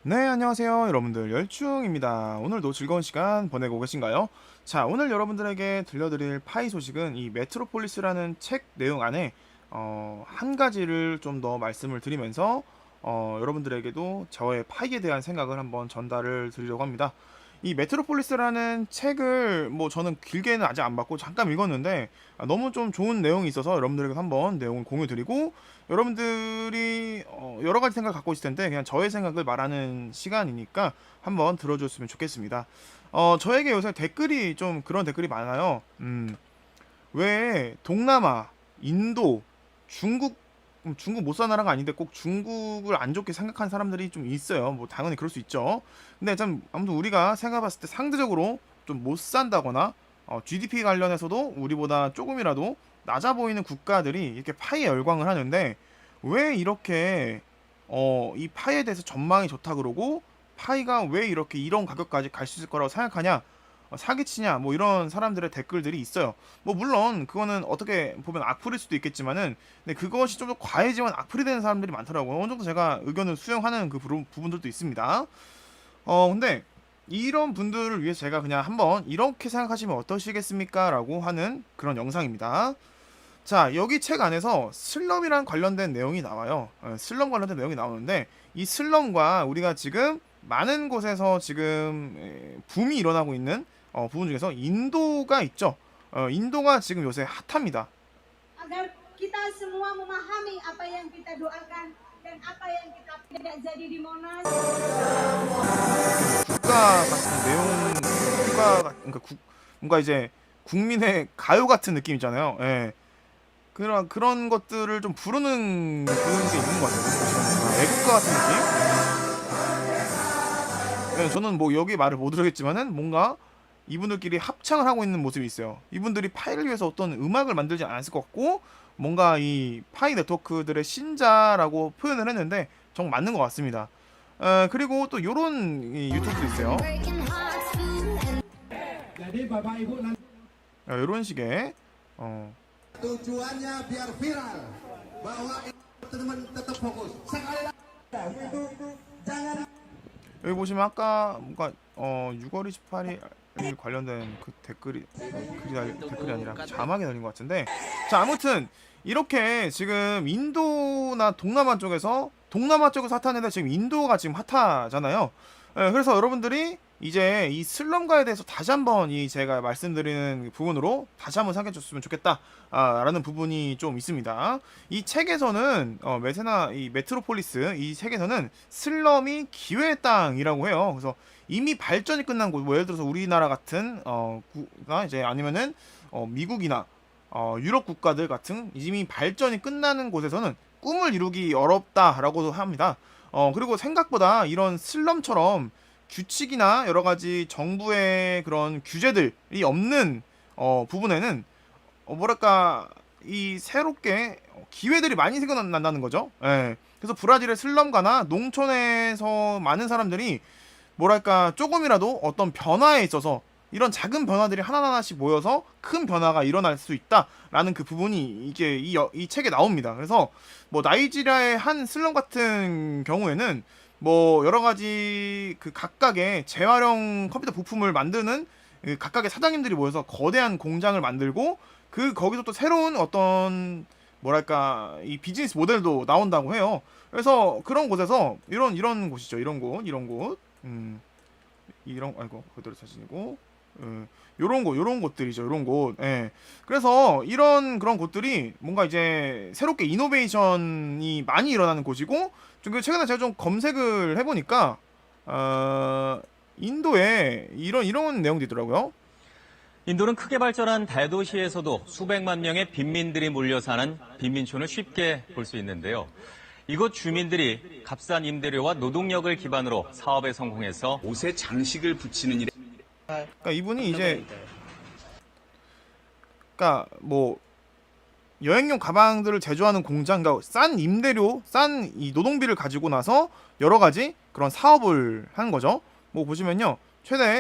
네, 안녕하세요. 여러분들 열중입니다. 오늘도 즐거운 시간 보내고 계신가요? 자, 오늘 여러분들에게 들려드릴 파이 소식은 이 메트로폴리스라는 책 내용 안에 한 가지를 좀 더 말씀을 드리면서 여러분들에게도 저의 파이에 대한 생각을 한번 전달을 드리려고 합니다. 이 메트로폴리스라는 책을 뭐 저는 길게는 아직 안 봤고 잠깐 읽었는데 너무 좀 좋은 내용이 있어서 여러분들에게 한번 내용을 공유 드리고 여러분들이 여러 가지 생각을 갖고 있을 텐데 그냥 저의 생각을 말하는 시간이니까 한번 들어줬으면 좋겠습니다. 저에게 요새 댓글이 좀 그런 댓글이 많아요. 왜 동남아, 인도, 중국 중국 못 사는 나라가 아닌데 꼭 중국을 안 좋게 생각하는 사람들이 좀 있어요. 뭐 당연히 그럴 수 있죠. 근데 참 아무튼 우리가 생각해봤을 때 상대적으로 좀 못 산다거나 GDP 관련해서도 우리보다 조금이라도 낮아 보이는 국가들이 이렇게 파이에 열광을 하는데 왜 이렇게 이 파이에 대해서 전망이 좋다 그러고 파이가 왜 이렇게 이런 가격까지 갈 수 있을 거라고 생각하냐 사기치냐 뭐 이런 사람들의 댓글들이 있어요. 뭐 물론 그거는 어떻게 보면 악플일 수도 있겠지만은 근데 그것이 좀 더 과해지면 악플이 되는 사람들이 많더라고요. 어느 정도 제가 의견을 수용하는 그 부분들도 있습니다. 근데 이런 분들을 위해 제가 그냥 한번 이렇게 생각하시면 어떠시겠습니까? 라고 하는 그런 영상입니다. 자, 여기 책 안에서 슬럼이랑 관련된 내용이 나와요. 슬럼 관련된 내용이 나오는데 이 슬럼과 우리가 지금 많은 곳에서 지금 붐이 일어나고 있는 부분 중에서 인도가 있죠. 인도가 지금 요새 핫합니다. Agar kita semua memahami apa yang kita doakan dan apa yang kita tidak jadi di Monas. 국가 같은 내용, 그러니까 뭔가 이제 국민의 가요 같은 느낌이잖아요. 예. 그런 것들을 좀 부르는 게 있는 것 같아요. 애국가 같은 느낌? 예, 저는 뭐 여기 말을 못 들었겠지만은 뭔가 이분들끼리 합창을 하고 있는 모습이 있어요. 이분들이 파이를 위해서 어떤 음악을 만들지 않았을 것 같고 뭔가 이 파이 네트워크들의 신자라고 표현을 했는데 정말 맞는 것 같습니다. 그리고 또 요런 유튜브도 있어요. 요런 식의 Tujuannya biar viral bahwa teman-teman tetap fokus. Sekali lagi, jangan. 여기 보시면 아까 뭔가 6월 28일 관련된 그 댓글이 아니라 자막이 달린 것 같은데 자 아무튼 이렇게 지금 인도나 동남아 쪽에서 핫한데 지금 인도가 지금 핫하잖아요. 그래서 여러분들이 이제 이 슬럼가에 대해서 다시 한번 이 제가 말씀드리는 부분으로 다시 한번 생각해 줬으면 좋겠다 라는 부분이 좀 있습니다. 이 책에서는 이 메트로폴리스 이 책에서는 슬럼이 기회의 땅이라고 해요. 그래서 이미 발전이 끝난 곳, 뭐 예를 들어서 우리나라 같은 이제 아니면은 미국이나 유럽 국가들 같은 이미 발전이 끝나는 곳에서는 꿈을 이루기 어렵다라고도 합니다. 그리고 생각보다 이런 슬럼처럼 규칙이나 여러 가지 정부의 그런 규제들이 없는 부분에는 뭐랄까 이 새롭게 기회들이 많이 생겨난다는 거죠. 예. 그래서 브라질의 슬럼가나 농촌에서 많은 사람들이 뭐랄까 조금이라도 어떤 변화에 있어서 이런 작은 변화들이 하나하나씩 모여서 큰 변화가 일어날 수 있다라는 그 부분이 이게 이 책에 나옵니다. 그래서 뭐 나이지리아의 한 슬럼 같은 경우에는 뭐 여러 가지 그 각각의 재활용 컴퓨터 부품을 만드는 그 각각의 사장님들이 모여서 거대한 공장을 만들고 그 거기서 또 새로운 어떤 뭐랄까 이 비즈니스 모델도 나온다고 해요. 그래서 그런 곳에서 이런 곳이죠. 이런 곳. 아이고 그대로 사진이고 요런 곳들이죠. 요런 곳. 예. 그래서 그런 곳들이 뭔가 이제 새롭게 이노베이션이 많이 일어나는 곳이고 최근에 제가 좀 검색을 해보니까 인도에 이런 내용도 있더라고요. 인도는 크게 발전한 대도시에서도 수백만 명의 빈민들이 몰려 사는 빈민촌을 쉽게 볼 수 있는데요. 이곳 주민들이 값싼 임대료와 노동력을 기반으로 사업에 성공해서 옷에 장식을 붙이는 일에 그러니까 이분이 이제 그러니까 뭐 여행용 가방들을 제조하는 공장, 그러니까 싼 임대료, 싼 이 노동비를 가지고 나서 여러 가지 그런 사업을 한 거죠. 뭐 보시면요,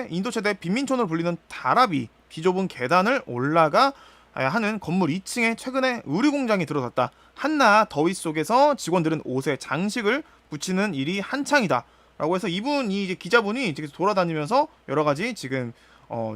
인도 최대 빈민촌으로 불리는 다라비 비좁은 계단을 올라가 하는 건물 2층에 최근에 의류 공장이 들어섰다. 한낮 더위 속에서 직원들은 옷에 장식을 붙이는 일이 한창이다. 라고 해서 이분이 이제 기자분이 이제 돌아다니면서 여러 가지 지금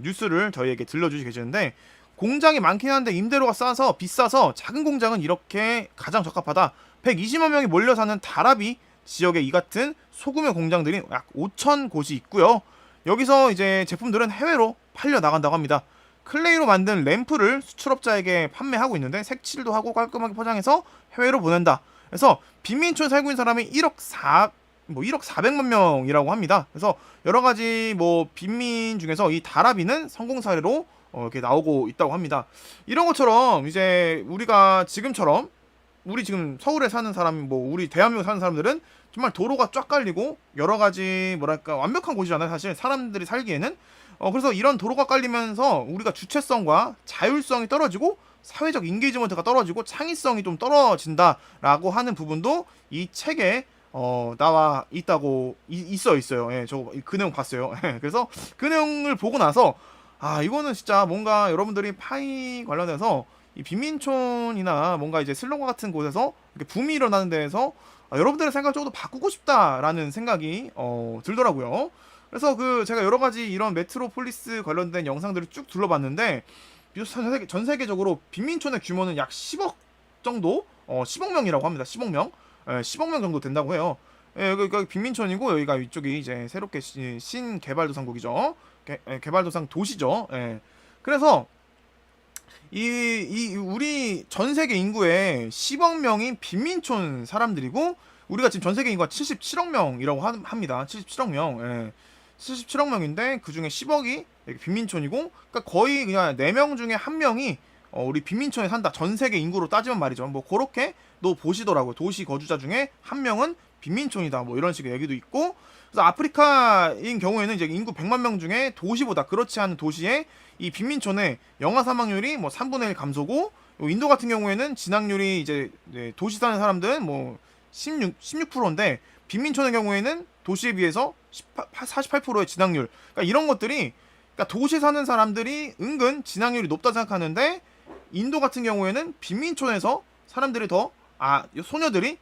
뉴스를 저희에게 들려주시고 계시는데, 공장이 많긴 한데 임대료가 싸서 비싸서 작은 공장은 이렇게 가장 적합하다. 120만 명이 몰려 사는 다라비 지역에 이 같은 소규모 공장들이 약 5천 곳이 있고요. 여기서 이제 제품들은 해외로 팔려 나간다고 합니다. 클레이로 만든 램프를 수출업자에게 판매하고 있는데 색칠도 하고 깔끔하게 포장해서 해외로 보낸다. 그래서 빈민촌에 살고 있는 사람이 1억 400만 명이라고 합니다. 그래서 여러 가지 뭐 빈민 중에서 이 다라비는 성공 사례로 이렇게 나오고 있다고 합니다. 이런 것처럼 이제 우리가 지금처럼 우리 지금 서울에 사는 사람, 뭐 우리 대한민국에 사는 사람들은 정말 도로가 쫙 깔리고 여러 가지 뭐랄까 완벽한 곳이잖아요, 사실 사람들이 살기에는. 그래서 이런 도로가 깔리면서 우리가 주체성과 자율성이 떨어지고 사회적 인게이지먼트가 떨어지고 창의성이 좀 떨어진다라고 하는 부분도 이 책에 나와 있다고 있어요. 예, 저 그 내용 봤어요. 그래서 그 내용을 보고 나서 이거는 진짜 뭔가 여러분들이 파이 관련해서 이 빈민촌이나 뭔가 이제 슬럼과 같은 곳에서 이렇게 붐이 일어나는 데에서 여러분들의 생각을 조금 더 바꾸고 싶다라는 생각이 들더라고요. 그래서 제가 여러 가지 이런 메트로폴리스 관련된 영상들을 쭉 둘러봤는데, 전 세계적으로 빈민촌의 규모는 약 10억 정도, 10억 명이라고 합니다. 10억 명, 10억 명 정도 된다고 해요. 여기가 빈민촌이고 여기가 이쪽이 이제 새롭게 신개발도상국이죠. 개발도상 도시죠. 그래서 우리 전 세계 인구의 10억 명이 빈민촌 사람들이고, 우리가 지금 전 세계 인구가 77억 명이라고 합니다. 77억 명. 77억 명인데 그 중에 10억이 빈민촌이고, 그러니까 거의 그냥 4명 중에 1명이 우리 빈민촌에 산다. 전 세계 인구로 따지면 말이죠. 뭐 그렇게도 보시더라고요. 도시 거주자 중에 1명은 빈민촌이다. 뭐 이런 식의 얘기도 있고, 그래서 아프리카인 경우에는 이제 인구 100만 명 중에 도시보다 그렇지 않은 도시에 이 빈민촌의 영아 사망률이 뭐 3분의 1 감소고, 인도 같은 경우에는 진학률이 이제 도시 사는 사람들은 뭐 16%인데 빈민촌의 경우에는 도시에 비해서 48%의 진학률. 그러니까 이런 것들이, 그러니까 도시에 사는 사람들이 은근 진학률이 높다 생각하는데, 인도 같은 경우에는 빈민촌에서 사람들이 소녀들이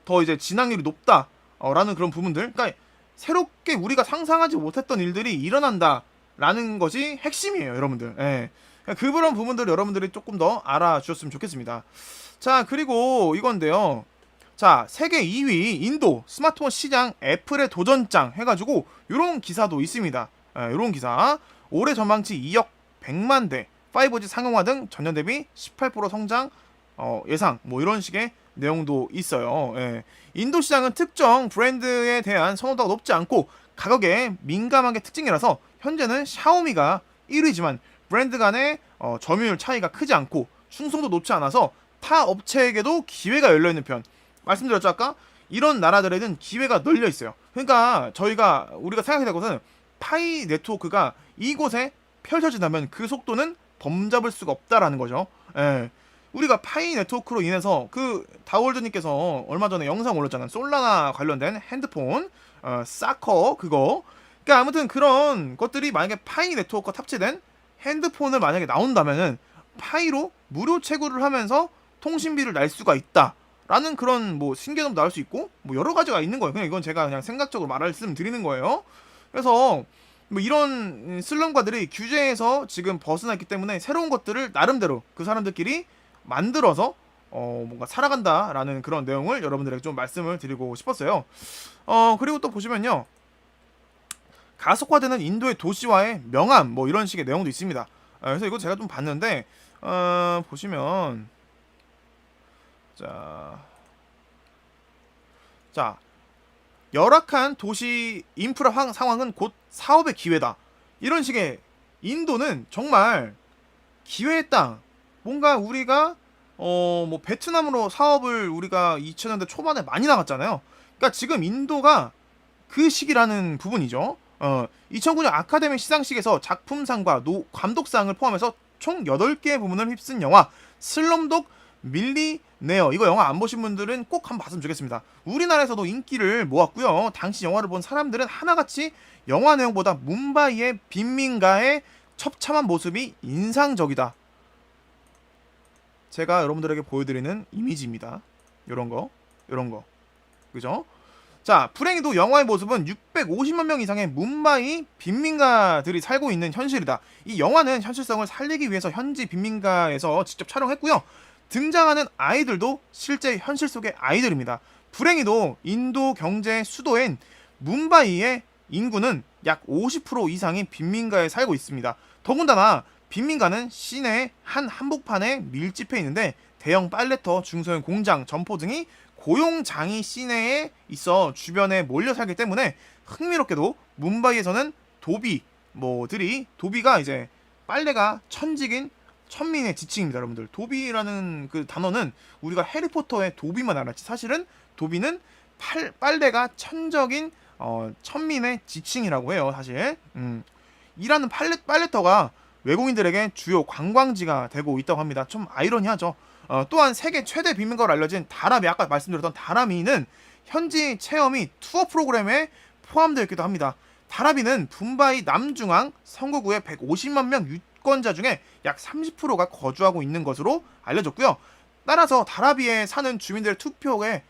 더 이제 진학률이 높다라는 그런 부분들. 그러니까 새롭게 우리가 상상하지 못했던 일들이 일어난다라는 것이 핵심이에요, 여러분들. 그런 부분들을 여러분들이 조금 더 알아주셨으면 좋겠습니다. 자, 그리고 이건데요. 자, 세계 2위 인도 스마트폰 시장 애플의 도전장 해가지고 요런 기사도 있습니다. 요런 기사. 올해 전망치 2억 100만 대, 5G 상용화 등 전년 대비 18% 성장 예상, 뭐 이런 식의 내용도 있어요. 인도 시장은 특정 브랜드에 대한 선호도가 높지 않고 가격에 민감한 게 특징이라서 현재는 샤오미가 1위지만 브랜드 간의 점유율 차이가 크지 않고 충성도 높지 않아서 타 업체에게도 기회가 열려있는 편. 말씀드렸죠, 아까? 이런 나라들에는 기회가 널려 있어요. 그러니까 우리가 생각해야 될 것은, 파이 네트워크가 이곳에 펼쳐진다면 그 속도는 범잡을 수가 없다라는 거죠. 우리가 파이 네트워크로 인해서 다월드님께서 얼마 전에 영상 올렸잖아요. 솔라나 관련된 핸드폰, 사커 그거. 그러니까 아무튼 그런 것들이 만약에 파이 네트워크가 탑재된 핸드폰을 만약에 나온다면은 파이로 무료 채굴을 하면서 통신비를 낼 수가 있다. 라는 그런 뭐 신개념도 나올 수 있고, 뭐 여러 가지가 있는 거예요. 그냥 이건 제가 그냥 생각적으로 말씀드리는 거예요. 그래서 뭐 이런 슬럼가들이 규제에서 지금 벗어났기 때문에 새로운 것들을 나름대로 그 사람들끼리 만들어서 뭔가 살아간다라는 그런 내용을 여러분들에게 좀 말씀을 드리고 싶었어요. 그리고 또 보시면요, 가속화되는 인도의 도시화의 명암, 뭐 이런 식의 내용도 있습니다. 그래서 이거 제가 좀 봤는데, 보시면 자, 열악한 도시 인프라 상황은 곧 사업의 기회다. 이런 식의, 인도는 정말 기회의 땅. 뭔가 우리가 뭐 베트남으로 사업을 우리가 2000년대 초반에 많이 나갔잖아요. 그러니까 지금 인도가 그 시기라는 부분이죠. 2009년 아카데미 시상식에서 작품상과 감독상을 포함해서 총 8개의 부문을 휩쓴 영화 슬럼독 밀리네어. 이거 영화 안 보신 분들은 꼭 한번 봤으면 좋겠습니다. 우리나라에서도 인기를 모았고요. 당시 영화를 본 사람들은 하나같이 영화 내용보다 뭄바이의 빈민가의 처참한 모습이 인상적이다. 제가 여러분들에게 보여드리는 이미지입니다. 요런 거. 그죠? 자, 불행히도 영화의 모습은 650만 명 이상의 뭄바이 빈민가들이 살고 있는 현실이다. 이 영화는 현실성을 살리기 위해서 현지 빈민가에서 직접 촬영했고요. 등장하는 아이들도 실제 현실 속의 아이들입니다. 불행히도 인도 경제 수도인 뭄바이의 인구는 약 50% 이상이 빈민가에 살고 있습니다. 더군다나 빈민가는 시내 한 한복판에 밀집해 있는데 대형 빨래터, 중소형 공장, 점포 등이 고용장이 시내에 있어 주변에 몰려 살기 때문에 흥미롭게도 뭄바이에서는 도비가 이제 빨래가 천직인 천민의 지칭입니다, 여러분들. 도비라는 그 단어는 우리가 해리포터의 도비만 알았지 사실은 도비는 빨래가 천적인 천민의 지칭이라고 해요, 사실. 이라는 빨래터가 외국인들에게 주요 관광지가 되고 있다고 합니다. 좀 아이러니하죠. 또한 세계 최대 빈민가로 알려진 다라미, 아까 말씀드렸던 다라미는 현지 체험이 투어 프로그램에 포함되어 있기도 합니다. 다라미는 붐바이 남중앙 선거구의 150만 명 유권자 중에 약 30%가 거주하고 있는 것으로 알려졌고요. 따라서 다라비에 사는 주민들의 투표에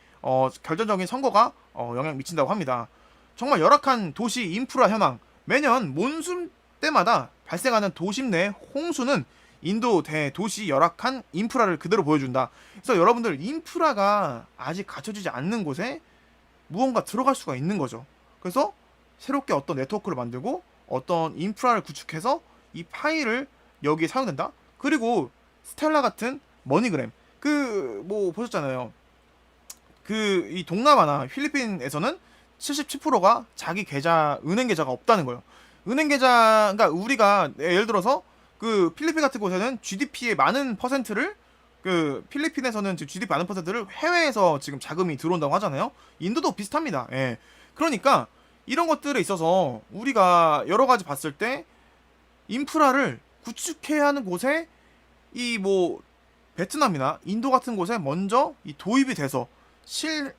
결정적인 선거가 영향을 미친다고 합니다. 정말 열악한 도시 인프라 현황. 매년 몬순 때마다 발생하는 도심 내 홍수는 인도 대도시 열악한 인프라를 그대로 보여준다. 그래서 여러분들, 인프라가 아직 갖춰지지 않는 곳에 무언가 들어갈 수가 있는 거죠. 그래서 새롭게 어떤 네트워크를 만들고 어떤 인프라를 구축해서 이 파일을 여기에 사용된다. 그리고 스텔라 같은 머니그램, 보셨잖아요. 이 동남아나 필리핀에서는 77%가 자기 은행 계좌가 없다는 거예요. 은행 계좌, 그러니까 우리가 예를 들어서 그 필리핀 같은 곳에는 GDP의 많은 퍼센트를, 필리핀에서는 지금 GDP 많은 퍼센트를 해외에서 지금 자금이 들어온다고 하잖아요. 인도도 비슷합니다. 예. 그러니까 이런 것들에 있어서 우리가 여러 가지 봤을 때 인프라를 구축해야 하는 곳에 베트남이나 인도 같은 곳에 먼저 이 도입이 돼서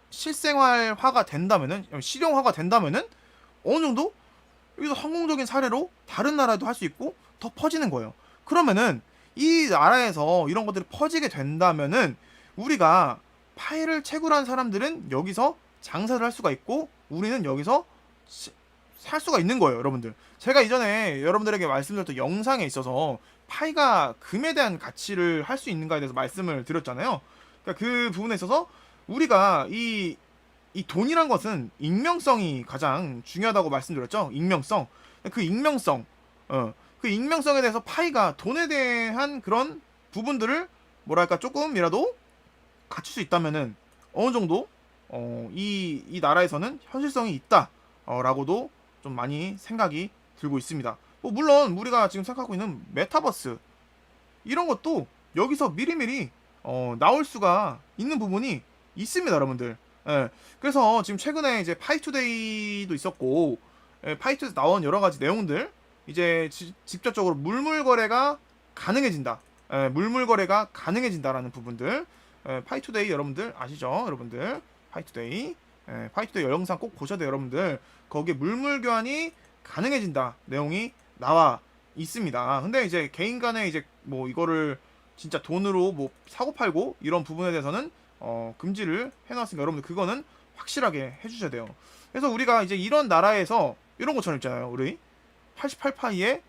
실생활화가 된다면은, 실용화가 된다면은 어느 정도 여기서 성공적인 사례로 다른 나라도 할 수 있고 더 퍼지는 거예요. 그러면은 이 나라에서 이런 것들이 퍼지게 된다면은 우리가 파일을 채굴한 사람들은 여기서 장사를 할 수가 있고 우리는 여기서 살 수가 있는 거예요, 여러분들. 제가 이전에 여러분들에게 말씀드렸던 영상에 있어서 파이가 금에 대한 가치를 할 수 있는가에 대해서 말씀을 드렸잖아요. 그러니까 그 부분에 있어서 우리가 이 돈이란 것은 익명성이 가장 중요하다고 말씀드렸죠. 익명성. 그 익명성에 대해서 파이가 돈에 대한 그런 부분들을 조금이라도 갖출 수 있다면은 어느 정도 이 나라에서는 현실성이 있다라고도 좀 많이 생각이 들고 있습니다. 물론 우리가 지금 생각하고 있는 메타버스 이런 것도 여기서 미리미리 나올 수가 있는 부분이 있습니다, 여러분들. 예. 그래서 지금 최근에 이제 파이투데이도 있었고, 파이투에서 나온 여러 가지 내용들, 이제 직접적으로 물물거래가 가능해진다. 물물거래가 가능해진다라는 부분들. 파이투데이 여러분들 아시죠? 여러분들 파이투데이 영상 꼭 보셔야 돼요, 여러분들. 거기에 물물 교환이 가능해진다 내용이 나와 있습니다. 근데 이제 개인 간에 이제 이거를 진짜 돈으로 사고 팔고 이런 부분에 대해서는 금지를 해놨으니까 여러분들 그거는 확실하게 해주셔야 돼요. 그래서 우리가 이제 이런 나라에서 이런 것처럼 있잖아요. 우리 88파이에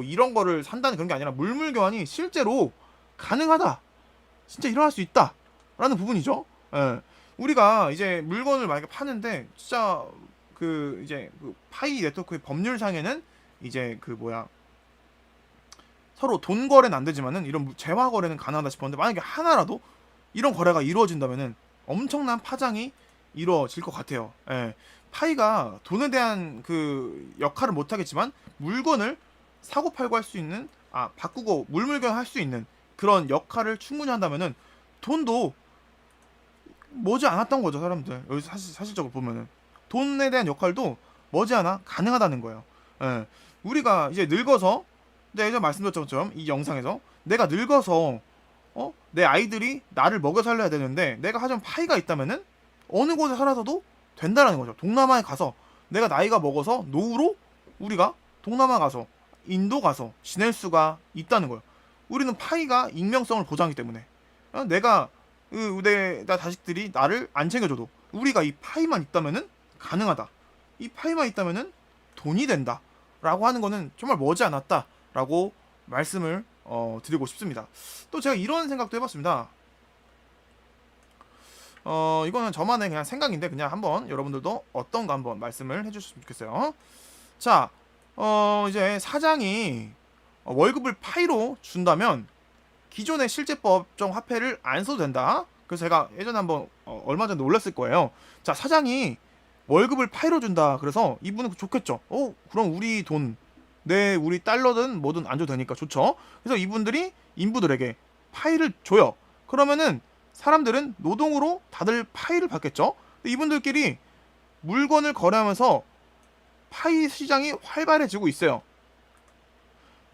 이런 거를 산다는 그런 게 아니라 물물 교환이 실제로 가능하다. 진짜 일어날 수 있다. 라는 부분이죠. 예. 우리가 이제 물건을 만약에 파는데 진짜 이제 파이 네트워크의 법률상에는 이제 서로 돈 거래는 안 되지만은 이런 재화 거래는 가능하다 싶었는데 만약에 하나라도 이런 거래가 이루어진다면은 엄청난 파장이 이루어질 것 같아요. 예. 파이가 돈에 대한 역할을 못 하겠지만 물건을 사고 팔고 할 수 있는, 바꾸고 물물교환 할 수 있는 그런 역할을 충분히 한다면은 돈도 머지않았던 거죠, 사람들. 여기 사실적으로 보면은 돈에 대한 역할도 머지않아 가능하다는 거예요. 예. 우리가 이제 늙어서, 내가 예전에 말씀드렸던 것처럼 이 영상에서 내가 늙어서 내 아이들이 나를 먹여 살려야 되는데 내가 하자면 파이가 있다면은 어느 곳에 살아서도 된다라는 거죠. 동남아에 가서 내가 나이가 먹어서 노후로 우리가 동남아 가서 인도 가서 지낼 수가 있다는 거예요. 우리는 파이가 익명성을 보장하기 때문에 내 자식들이 나를 안 챙겨줘도 우리가 이 파이만 있다면은 가능하다. 이 파이만 있다면은 돈이 된다. 라고 하는 거는 정말 머지않았다. 라고 말씀을 드리고 싶습니다. 또 제가 이런 생각도 해봤습니다. 이거는 저만의 그냥 생각인데 그냥 한번 여러분들도 어떤가 한번 말씀을 해주셨으면 좋겠어요. 자, 이제 사장이 월급을 파이로 준다면 기존의 실제법정 화폐를 안 써도 된다. 그래서 제가 예전에 한번 얼마 전에 올렸을 거예요. 자, 사장이 월급을 파이로 준다. 그래서 이분은 좋겠죠. 그럼 우리 돈, 우리 달러든 뭐든 안 줘도 되니까 좋죠. 그래서 이분들이 인부들에게 파이를 줘요. 그러면은 사람들은 노동으로 다들 파이를 받겠죠. 근데 이분들끼리 물건을 거래하면서 파이 시장이 활발해지고 있어요.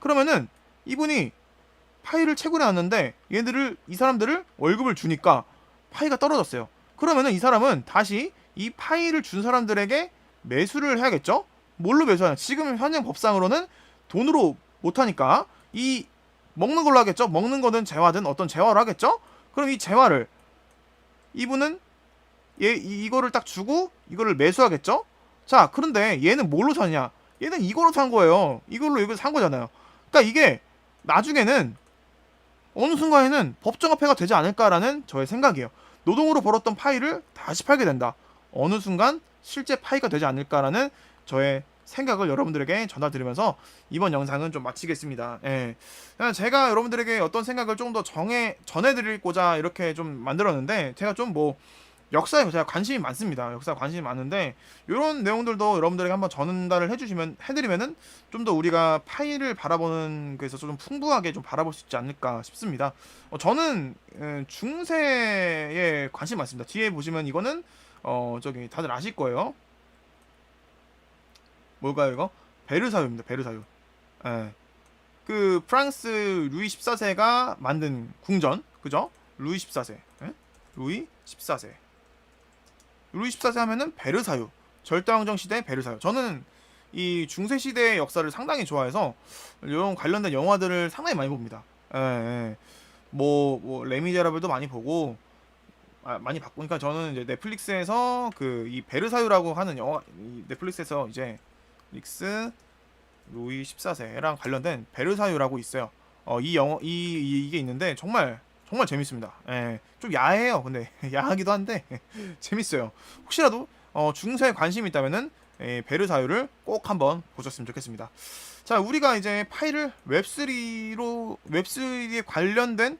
그러면은 이분이 파이를 채굴해 놨는데 이 사람들을 월급을 주니까 파이가 떨어졌어요. 그러면은 이 사람은 다시 이 파이를 준 사람들에게 매수를 해야겠죠? 뭘로 매수하냐? 지금 현행 법상으로는 돈으로 못하니까 이 먹는 걸로 하겠죠? 먹는 거든 재화든 어떤 재화로 하겠죠? 그럼 이 재화를 이분은 이거를 딱 주고 이거를 매수하겠죠? 자, 그런데 얘는 뭘로 사냐? 얘는 이거로 산 거예요. 이걸 산 거잖아요. 그러니까 이게 나중에는 어느 순간에는 법정화폐가 되지 않을까라는 저의 생각이에요. 노동으로 벌었던 파이를 다시 팔게 된다. 어느 순간 실제 파이가 되지 않을까라는 저의 생각을 여러분들에게 전달드리면서 이번 영상은 좀 마치겠습니다. 예. 제가 여러분들에게 어떤 생각을 좀 더 전해드리고자 이렇게 좀 만들었는데, 제가 좀 역사에 제가 관심이 많습니다. 역사에 관심이 많은데 이런 내용들도 여러분들에게 한번 전달을 해드리면은 좀 더 우리가 파이를 바라보는 거에서 좀 풍부하게 좀 바라볼 수 있지 않을까 싶습니다. 저는 중세에 관심 많습니다. 뒤에 보시면 이거는 저기 다들 아실 거예요. 뭘까요 이거? 베르사유입니다. 베르사유. 예. 그 프랑스 루이 14세가 만든 궁전, 그죠? 루이 14세. 예? 루이 14세. 루이 14세 하면은 베르사유. 절대왕정 시대 베르사유. 저는 이 중세 시대의 역사를 상당히 좋아해서 이런 관련된 영화들을 상당히 많이 봅니다. 예, 예. 레미제라블도 많이 보고 많이 봤고, 그러니까 저는 이제 넷플릭스에서 이 베르사유라고 하는 영화, 넷플릭스에서 이제 릭스 루이 14세랑 관련된 베르사유라고 있어요. 이게 있는데 정말 재밌습니다. 예, 좀 야해요. 근데 야하기도 한데 재밌어요. 혹시라도 중세에 관심이 있다면은 베르사유를 꼭 한번 보셨으면 좋겠습니다. 자, 우리가 이제 파이를 웹3에 관련된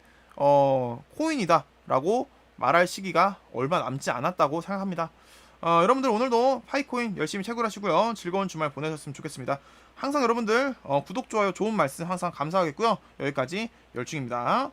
코인이다라고 말할 시기가 얼마 남지 않았다고 생각합니다. 여러분들 오늘도 파이코인 열심히 채굴하시고요. 즐거운 주말 보내셨으면 좋겠습니다. 항상 여러분들 구독, 좋아요, 좋은 말씀 항상 감사하겠고요. 여기까지 열중입니다.